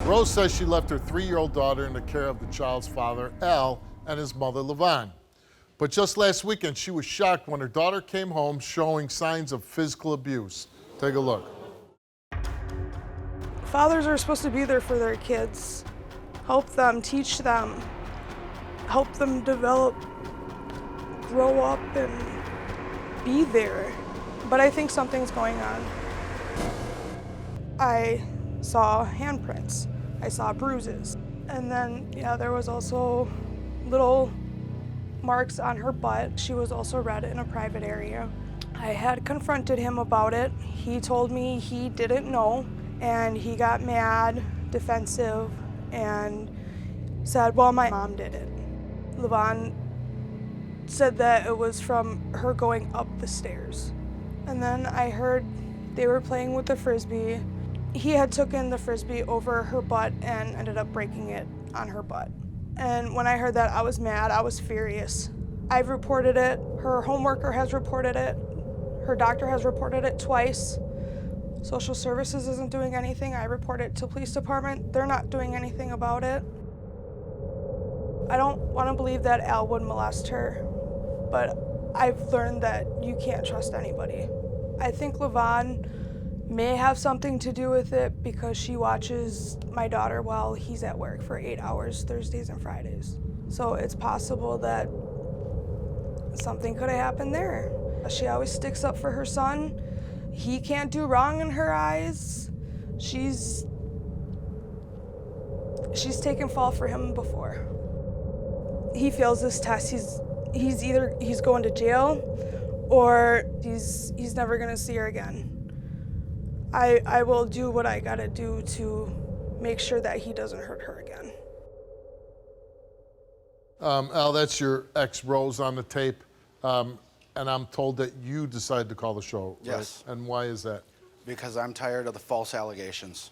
Rose says she left her 3-year-old daughter in the care of the child's father, Al, and his mother, Levon. But just last weekend, she was shocked when her daughter came home showing signs of physical abuse. Take a look. Fathers are supposed to be there for their kids, help them, teach them, help them develop, grow up, and be there. But I think something's going on. I saw handprints, I saw bruises, and then, there was also little marks on her butt. She was also red in a private area. I had confronted him about it. He told me he didn't know, and he got mad, defensive, and said, well, my mom did it. Levon said that it was from her going up the stairs. And then I heard they were playing with the Frisbee. He had taken the Frisbee over her butt and ended up breaking it on her butt. And when I heard that, I was mad, I was furious. I've reported it, her home worker has reported it, her doctor has reported it twice. Social services isn't doing anything. I report it to police department, they're not doing anything about it. I don't want to believe that Al would molest her, but I've learned that you can't trust anybody. I think Levon may have something to do with it because she watches my daughter while he's at work for 8 hours, Thursdays and Fridays. So it's possible that something could have happened there. She always sticks up for her son. He can't do wrong in her eyes. She's taken fall for him before. He fails this test, he's either going to jail or he's never gonna see her again. I will do what I gotta do to make sure that he doesn't hurt her again. Al, that's your ex Rose on the tape, and I'm told that you decided to call the show, Yes. right? And why is that? Because I'm tired of the false allegations.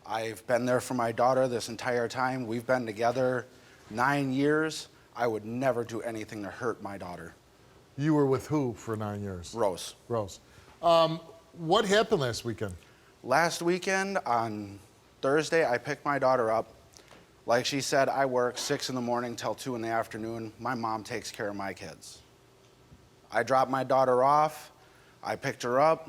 I've been there for my daughter this entire time. We've been together 9 years. I would never do anything to hurt my daughter. You were with who for 9 years? Rose. Rose. What happened last weekend? Last weekend on Thursday, I picked my daughter up. Like she said, I work 6 in the morning till 2 in the afternoon. My mom takes care of my kids. I dropped my daughter off. I picked her up.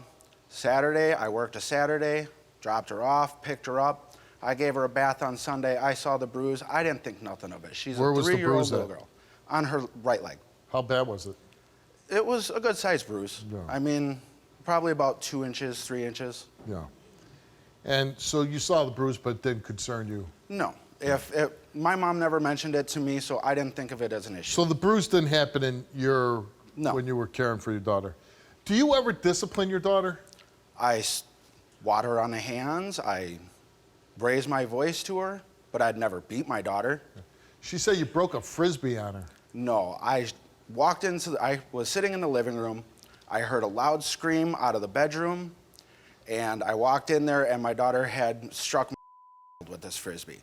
Saturday, I worked a Saturday, dropped her off, picked her up. I gave her a bath on Sunday. I saw the bruise. I didn't think nothing of it. She's Where a was the 3-year-old bruise little at? girl. On her right leg. How bad was it? It was a good sized bruise. Yeah. I mean, probably about 2 inches, 3 inches. Yeah. And so you saw the bruise, but it didn't concern you? No. My mom never mentioned it to me, so I didn't think of it as an issue. So the bruise didn't happen in when you were caring for your daughter. Do you ever discipline your daughter? I water her on the hands. I raised my voice to her, but I'd never beat my daughter. She said you broke a Frisbee on her. No, I was sitting in the living room. I heard a loud scream out of the bedroom, and I walked in there, and my daughter had struck me with this Frisbee.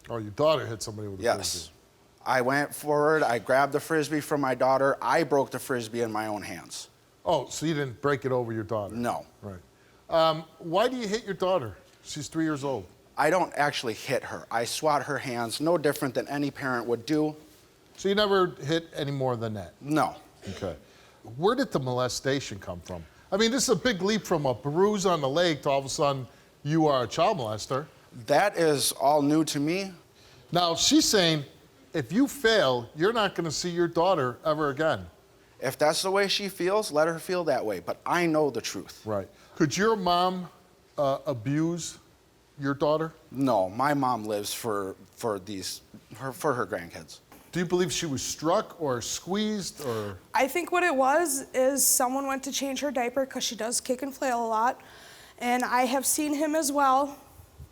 Oh, your daughter hit somebody with a Yes. Frisbee. I went forward, I grabbed the Frisbee from my daughter. I broke the Frisbee in my own hands. Oh, so you didn't break it over your daughter? No. Right. Why do you hit your daughter? She's 3 years old. I don't actually hit her. I swat her hands, no different than any parent would do. So you never hit any more than that? No. Okay. Where did the molestation come from? I mean, this is a big leap from a bruise on the leg to all of a sudden you are a child molester. That is all new to me. Now, she's saying if you fail, you're not going to see your daughter ever again. If that's the way she feels, let her feel that way. But I know the truth. Right. Could your mom abuse your daughter? No, my mom lives for her grandkids. Do you believe she was struck or squeezed or? I think what it was is someone went to change her diaper because she does kick and flail a lot. And I have seen him as well.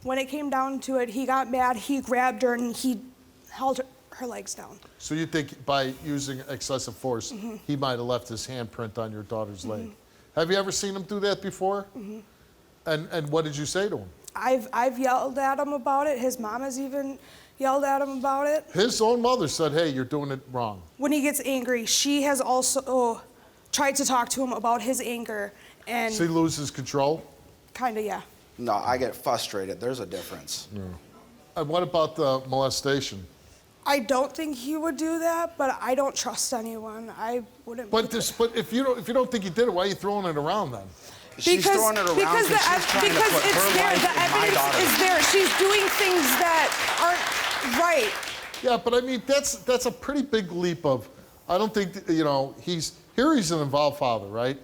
When it came down to it, he got mad, he grabbed her, and he held her legs down. So you think by using excessive force, he might have left his handprint on your daughter's leg. Have you ever seen him do that before? And what did you say to him? I've yelled at him about it. His mom has even yelled at him about it. His own mother said, hey, you're doing it wrong. When he gets angry, she has also tried to talk to him about his anger. And So he loses control? kind of, yeah. No, I get frustrated. There's a difference. Yeah. And what about the molestation? I don't think he would do that, but I don't trust anyone. I wouldn't. But if you don't think he did it, why are you throwing it around then? She's throwing it around because she's trying to put her life the in my evidence daughter's. is there. She's doing things that aren't right. Yeah, but I mean that's a pretty big leap of. I don't think he's an involved father, right?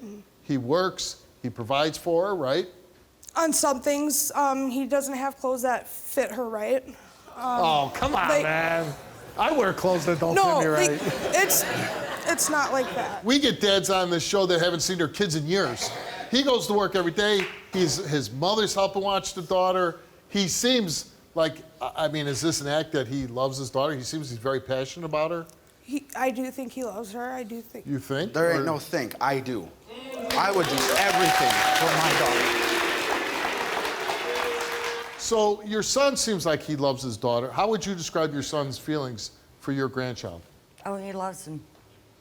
He works, he provides for her, right? On some things, he doesn't have clothes that fit her right. Oh, come on, man. I wear clothes that don't No, fit me right. it's not like that. We get dads on this show that haven't seen their kids in years. He goes to work every day. His mother's helping watch the daughter. He seems like, I mean, is this an act that he loves his daughter? He seems he's very passionate about her. I do think he loves her. I do think. You think? There ain't no think. I do. I would do everything for my daughter. So your son seems like he loves his daughter. How would you describe your son's feelings for your grandchild? Oh, he loves them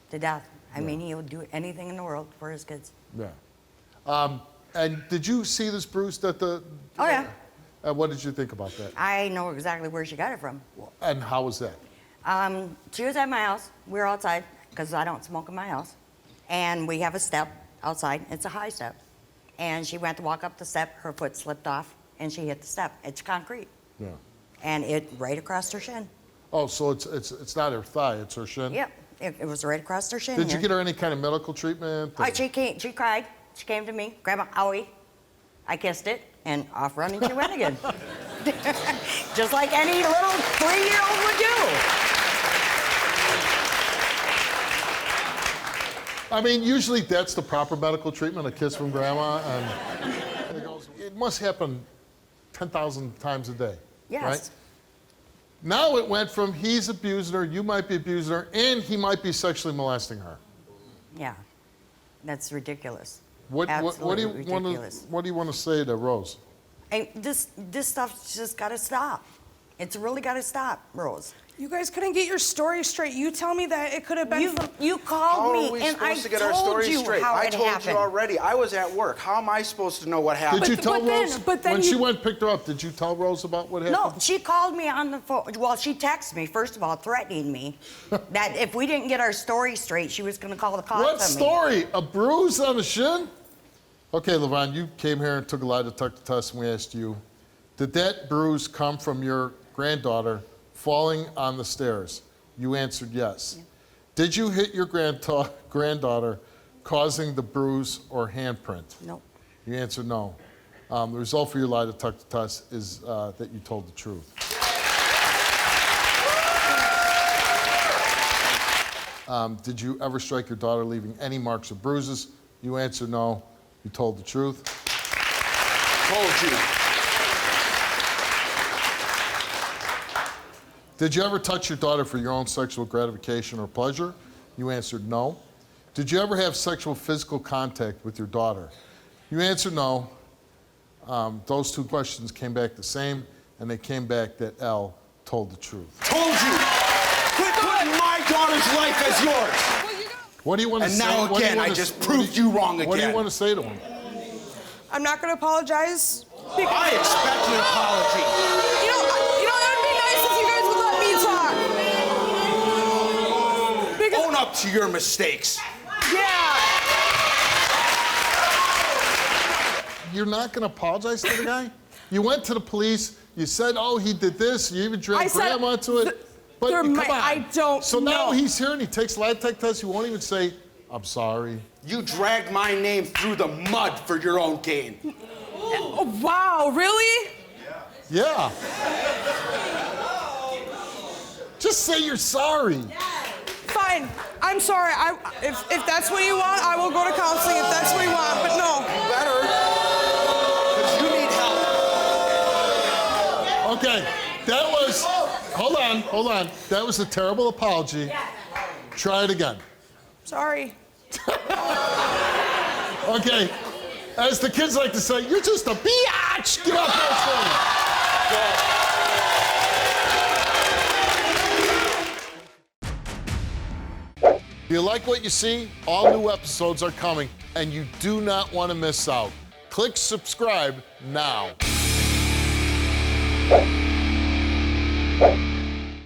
to death. I mean, he would do anything in the world for his kids. Yeah. And did you see this bruise at the... Oh, yeah. And what did you think about that? I know exactly where she got it from. And how was that? She was at my house. We were outside because I don't smoke in my house. And we have a step outside. It's a high step. And she went to walk up the step. Her foot slipped off, and she hit the step. It's concrete. Yeah. And it right across her shin. Oh, so it's not her thigh, it's her shin? Yep. It was right across her shin. Did you here. get her any kind of medical treatment? She cried. She came to me, Grandma, owie. I kissed it, and off running she went again. Just like any little 3-year-old would do. I mean, usually that's the proper medical treatment, a kiss from grandma, and it must happen 10,000 times a day, Yes. right? Now it went from he's abusing her, you might be abusing her, and he might be sexually molesting her. Yeah, that's ridiculous. What do Absolutely you want ridiculous. to say to Rose? And this stuff's just got to stop. It's really got to stop, Rose. You guys couldn't get your story straight. You tell me that it could have been from... You called How me, are we and I supposed to get our told story you straight? how I it told happened. you already. I was at work. How am I supposed to know what happened? Did you tell Rose? But then when you... she went and picked her up, did you tell Rose about what happened? No, she called me on the phone. Well, she texted me, first of all, threatening me that if we didn't get our story straight, she was going to call the cops What on me. story? A bruise on the shin? Okay, Levon, you came here and took a lie detector test, and we asked you, did that bruise come from your granddaughter falling on the stairs? You answered yes. Yeah. Did you hit your granddaughter, causing the bruise or handprint? No. You answered no. The result for your lie detector test is that you told the truth. Did you ever strike your daughter, leaving any marks or bruises? You answered no. You told the truth. Told you. Did you ever touch your daughter for your own sexual gratification or pleasure? You answered no. Did you ever have sexual physical contact with your daughter? You answered no. Those two questions came back the same, and they came back that L told the truth. Told you. Quit putting my daughter's life as yours. What do you want to say? And now again, I just proved you wrong again. What do you want to say to him? I'm not going to apologize. I expect an apology. You know, that would be nice if you guys would let me talk. Because, Own up to your mistakes. yeah. You're not going to apologize to the guy? You went to the police. You said, oh, he did this. You even dragged grandma to it. But come on. I don't So now know. he's here and he takes lie detector tests. You won't even say, I'm sorry. You dragged my name through the mud for your own gain. Oh, wow, really? Yeah. Just say you're sorry. Fine. I'm sorry. If that's what you want, I will go to counseling if that's what you want, but no. Better. Because you need help. Okay, that was, hold on. That was a terrible apology. Try it again. Sorry. Okay, as the kids like to say, you're just a biatch. Get off that phone. Do you like what you see? All new episodes are coming, and you do not want to miss out. Click subscribe now. Bye.